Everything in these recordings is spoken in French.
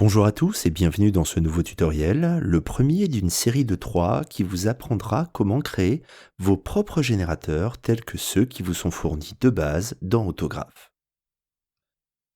Bonjour à tous et bienvenue dans ce nouveau tutoriel, le premier d'une série de 3 qui vous apprendra comment créer vos propres générateurs tels que ceux qui vous sont fournis de base dans Autograph.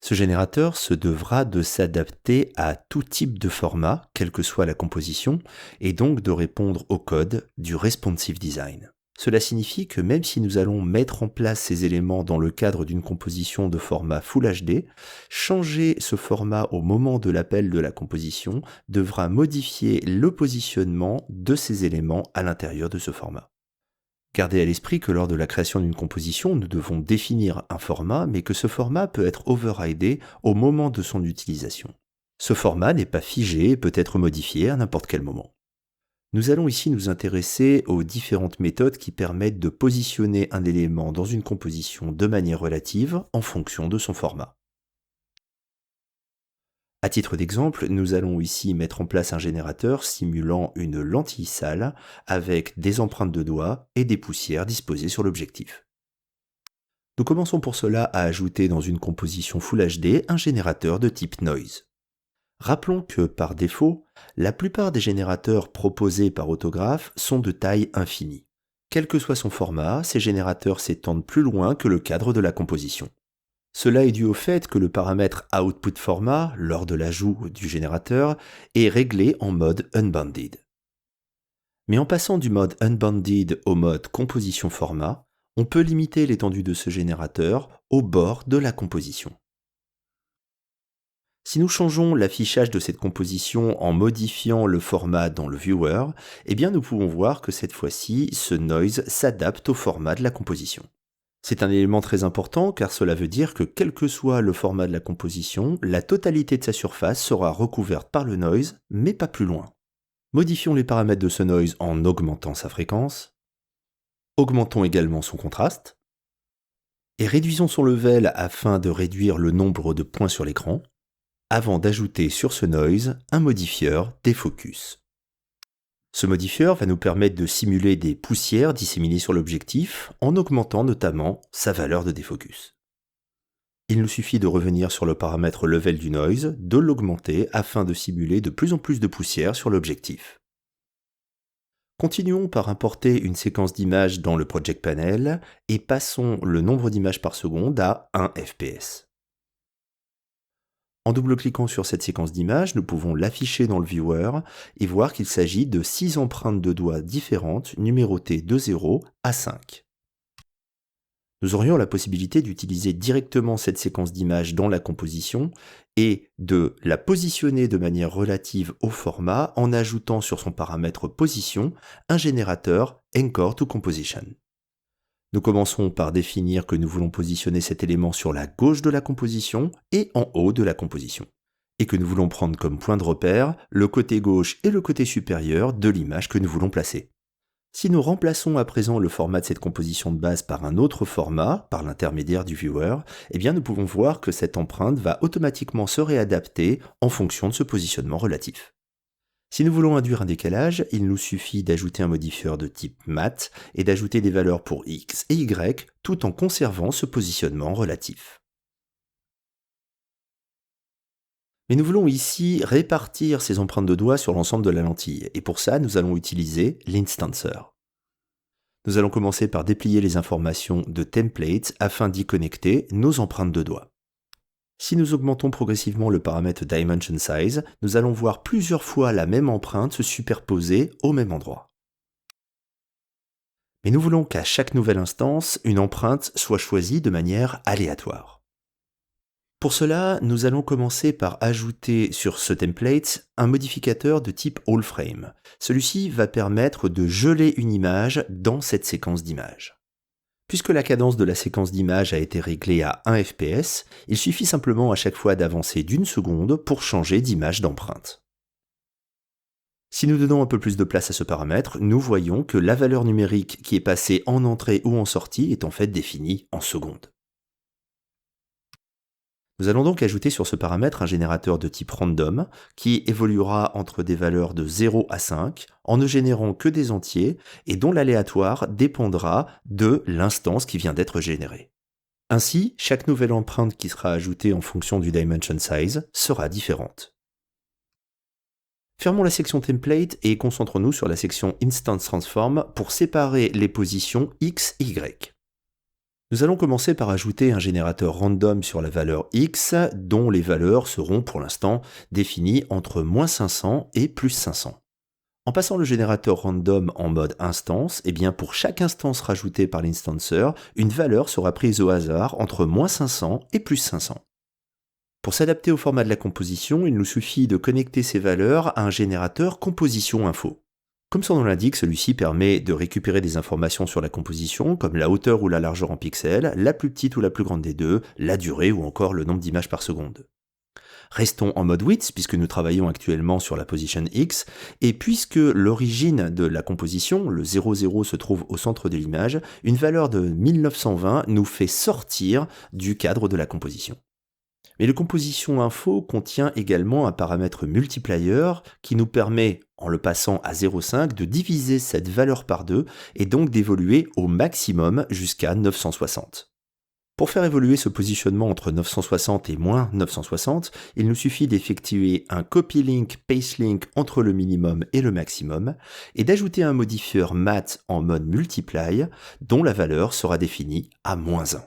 Ce générateur se devra de s'adapter à tout type de format, quelle que soit la composition, et donc de répondre au code du responsive design. Cela signifie que même si nous allons mettre en place ces éléments dans le cadre d'une composition de format Full HD, changer ce format au moment de l'appel de la composition devra modifier le positionnement de ces éléments à l'intérieur de ce format. Gardez à l'esprit que lors de la création d'une composition, nous devons définir un format, mais que ce format peut être overridé au moment de son utilisation. Ce format n'est pas figé et peut être modifié à n'importe quel moment. Nous allons ici nous intéresser aux différentes méthodes qui permettent de positionner un élément dans une composition de manière relative en fonction de son format. À titre d'exemple, nous allons ici mettre en place un générateur simulant une lentille sale avec des empreintes de doigts et des poussières disposées sur l'objectif. Nous commençons pour cela à ajouter dans une composition Full HD un générateur de type Noise. Rappelons que, par défaut, la plupart des générateurs proposés par Autograph sont de taille infinie. Quel que soit son format, ces générateurs s'étendent plus loin que le cadre de la composition. Cela est dû au fait que le paramètre Output Format, lors de l'ajout du générateur, est réglé en mode Unbounded. Mais en passant du mode Unbounded au mode Composition Format, on peut limiter l'étendue de ce générateur au bord de la composition. Si nous changeons l'affichage de cette composition en modifiant le format dans le viewer, eh bien nous pouvons voir que cette fois-ci, ce noise s'adapte au format de la composition. C'est un élément très important car cela veut dire que quel que soit le format de la composition, la totalité de sa surface sera recouverte par le noise, mais pas plus loin. Modifions les paramètres de ce noise en augmentant sa fréquence, augmentons également son contraste, et réduisons son level afin de réduire le nombre de points sur l'écran, avant d'ajouter sur ce noise un modifieur défocus. Ce modifieur va nous permettre de simuler des poussières disséminées sur l'objectif en augmentant notamment sa valeur de défocus. Il nous suffit de revenir sur le paramètre level du noise, de l'augmenter afin de simuler de plus en plus de poussières sur l'objectif. Continuons par importer une séquence d'images dans le Project Panel et passons le nombre d'images par seconde à 1 fps. En double-cliquant sur cette séquence d'images, nous pouvons l'afficher dans le viewer et voir qu'il s'agit de 6 empreintes de doigts différentes numérotées de 0 à 5. Nous aurions la possibilité d'utiliser directement cette séquence d'images dans la composition et de la positionner de manière relative au format en ajoutant sur son paramètre position un générateur Anchor to Composition. Nous commençons par définir que nous voulons positionner cet élément sur la gauche de la composition et en haut de la composition, et que nous voulons prendre comme point de repère le côté gauche et le côté supérieur de l'image que nous voulons placer. Si nous remplaçons à présent le format de cette composition de base par un autre format, par l'intermédiaire du viewer, eh bien nous pouvons voir que cette empreinte va automatiquement se réadapter en fonction de ce positionnement relatif. Si nous voulons induire un décalage, il nous suffit d'ajouter un modifieur de type math et d'ajouter des valeurs pour x et y tout en conservant ce positionnement relatif. Mais nous voulons ici répartir ces empreintes de doigts sur l'ensemble de la lentille et pour ça nous allons utiliser l'instancer. Nous allons commencer par déplier les informations de template afin d'y connecter nos empreintes de doigts. Si nous augmentons progressivement le paramètre Dimension Size, nous allons voir plusieurs fois la même empreinte se superposer au même endroit. Mais nous voulons qu'à chaque nouvelle instance, une empreinte soit choisie de manière aléatoire. Pour cela, nous allons commencer par ajouter sur ce template un modificateur de type AllFrame. Celui-ci va permettre de geler une image dans cette séquence d'images. Puisque la cadence de la séquence d'images a été réglée à 1 fps, il suffit simplement à chaque fois d'avancer d'une seconde pour changer d'image d'empreinte. Si nous donnons un peu plus de place à ce paramètre, nous voyons que la valeur numérique qui est passée en entrée ou en sortie est en fait définie en secondes. Nous allons donc ajouter sur ce paramètre un générateur de type random qui évoluera entre des valeurs de 0 à 5 en ne générant que des entiers et dont l'aléatoire dépendra de l'instance qui vient d'être générée. Ainsi, chaque nouvelle empreinte qui sera ajoutée en fonction du dimension size sera différente. Fermons la section Template et concentrons-nous sur la section Instance Transform pour séparer les positions X et Y. Nous allons commencer par ajouter un générateur random sur la valeur X, dont les valeurs seront pour l'instant définies entre -500 et +500. En passant le générateur random en mode instance, pour chaque instance rajoutée par l'instancer, une valeur sera prise au hasard entre -500 et +500. Pour s'adapter au format de la composition, il nous suffit de connecter ces valeurs à un générateur composition info. Comme son nom l'indique, celui-ci permet de récupérer des informations sur la composition, comme la hauteur ou la largeur en pixels, la plus petite ou la plus grande des deux, la durée ou encore le nombre d'images par seconde. Restons en mode width, puisque nous travaillons actuellement sur la position X, et puisque l'origine de la composition, le 00, se trouve au centre de l'image, une valeur de 1920 nous fait sortir du cadre de la composition. Mais le composition info contient également un paramètre multiplier qui nous permet, en le passant à 0,5, de diviser cette valeur par 2 et donc d'évoluer au maximum jusqu'à 960. Pour faire évoluer ce positionnement entre 960 et moins 960, il nous suffit d'effectuer un copy-link, paste-link entre le minimum et le maximum et d'ajouter un modifieur mat en mode multiply dont la valeur sera définie à -1.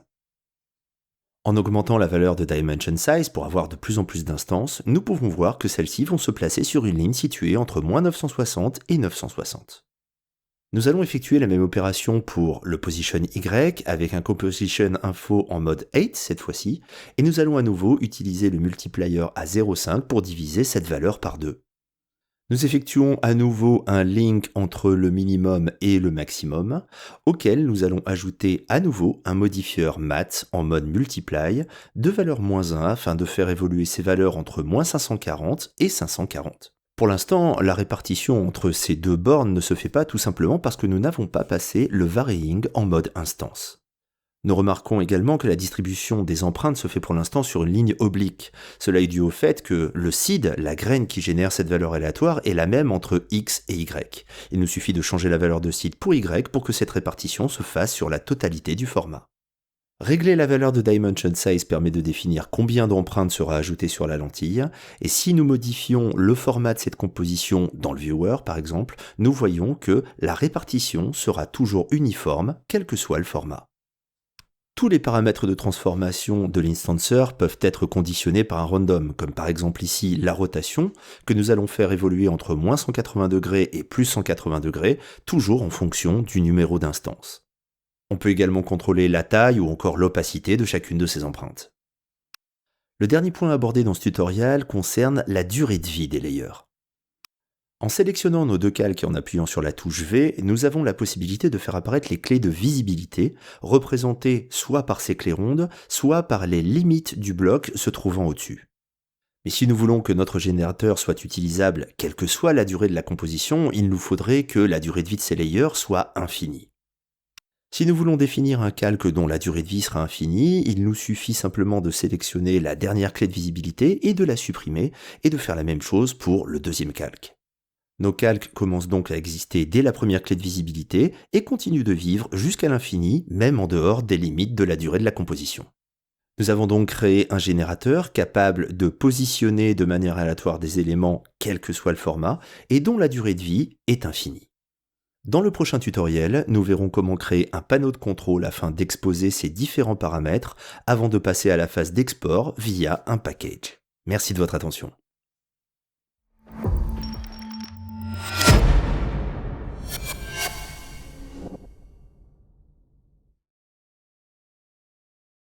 En augmentant la valeur de dimension size pour avoir de plus en plus d'instances, nous pouvons voir que celles-ci vont se placer sur une ligne située entre -960 et 960. Nous allons effectuer la même opération pour le position Y avec un composition info en mode 8 cette fois-ci, et nous allons à nouveau utiliser le multiplier à 0,5 pour diviser cette valeur par 2. Nous effectuons à nouveau un link entre le minimum et le maximum, auquel nous allons ajouter à nouveau un modifieur mat en mode multiply de valeur -1 afin de faire évoluer ces valeurs entre -540 et 540. Pour l'instant, la répartition entre ces deux bornes ne se fait pas tout simplement parce que nous n'avons pas passé le varying en mode instance. Nous remarquons également que la distribution des empreintes se fait pour l'instant sur une ligne oblique. Cela est dû au fait que le seed, la graine qui génère cette valeur aléatoire, est la même entre X et Y. Il nous suffit de changer la valeur de seed pour Y pour que cette répartition se fasse sur la totalité du format. Régler la valeur de dimension size permet de définir combien d'empreintes sera ajoutée sur la lentille, et si nous modifions le format de cette composition dans le viewer par exemple, nous voyons que la répartition sera toujours uniforme, quel que soit le format. Tous les paramètres de transformation de l'instancer peuvent être conditionnés par un random, comme par exemple ici la rotation, que nous allons faire évoluer entre -180° et +180°, toujours en fonction du numéro d'instance. On peut également contrôler la taille ou encore l'opacité de chacune de ces empreintes. Le dernier point abordé dans ce tutoriel concerne la durée de vie des layers. En sélectionnant nos deux calques et en appuyant sur la touche V, nous avons la possibilité de faire apparaître les clés de visibilité, représentées soit par ces clés rondes, soit par les limites du bloc se trouvant au-dessus. Mais si nous voulons que notre générateur soit utilisable, quelle que soit la durée de la composition, il nous faudrait que la durée de vie de ces layers soit infinie. Si nous voulons définir un calque dont la durée de vie sera infinie, il nous suffit simplement de sélectionner la dernière clé de visibilité et de la supprimer, et de faire la même chose pour le deuxième calque. Nos calques commencent donc à exister dès la première clé de visibilité et continuent de vivre jusqu'à l'infini, même en dehors des limites de la durée de la composition. Nous avons donc créé un générateur capable de positionner de manière aléatoire des éléments, quel que soit le format, et dont la durée de vie est infinie. Dans le prochain tutoriel, nous verrons comment créer un panneau de contrôle afin d'exposer ces différents paramètres avant de passer à la phase d'export via un package. Merci de votre attention.